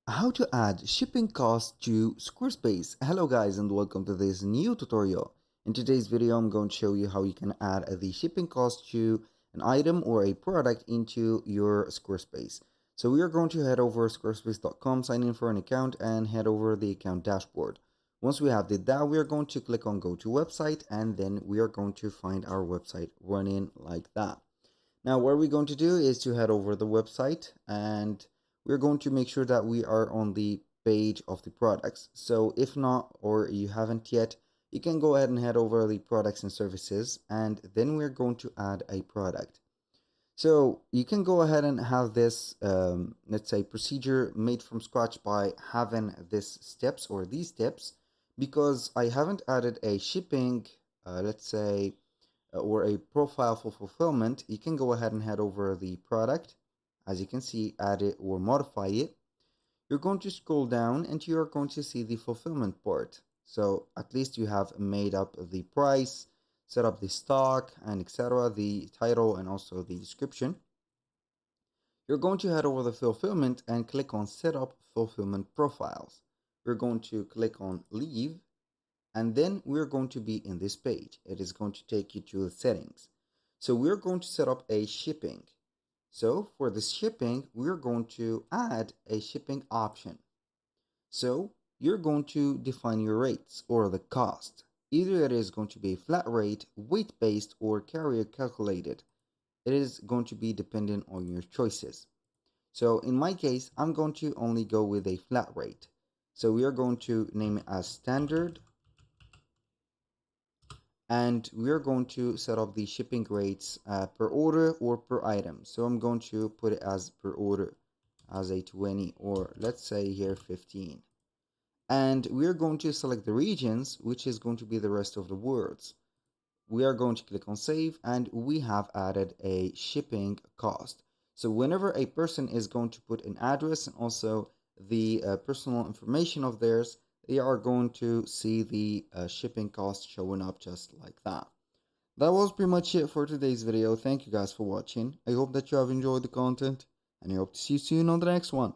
How to add shipping costs to Squarespace. Hello guys and welcome to this new tutorial. In today's video I'm going to show you how you can add the shipping cost to an item or a product into your Squarespace. So we are going to head over squarespace.com, sign in for an account and head over the account dashboard. Once we have did that, we are going to click on go to website and then we are going to find our website running like that. Now what we're going to do is to head over the website and we're going to make sure that we are on the page of the products. So if not, or you haven't yet, you can go ahead and head over the products and services and then we're going to add a product. So you can go ahead and have this, let's say, procedure made from scratch by having this steps or these steps, because I haven't added a shipping, let's say, or a profile for fulfillment. You can go ahead and head over the product. As you can see, add it or modify it. You're going to scroll down and you're going to see the fulfillment part. So at least you have made up the price, set up the stock and etc., the title and also the description. You're going to head over the fulfillment and click on set up fulfillment profiles. We're going to click on leave and then we're going to be in this page. It is going to take you to the settings. So we're going to set up a shipping. So for the shipping, we're going to add a shipping option. So you're going to define your rates or the cost. Either it is going to be a flat rate, weight-based, or carrier calculated. It is going to be dependent on your choices. So in my case, I'm going to only go with a flat rate. So we are going to name it as standard. And we're going to set up the shipping rates per order or per item. So I'm going to put it as per order as a 20, or let's say here 15. And we're going to select the regions, which is going to be the rest of the words. We are going to click on save and we have added a shipping cost. So whenever a person is going to put an address and also the personal information of theirs, they are going to see the shipping cost showing up just like that. That was pretty much it for today's video. Thank you guys for watching. I hope that you have enjoyed the content and I hope to see you soon on the next one.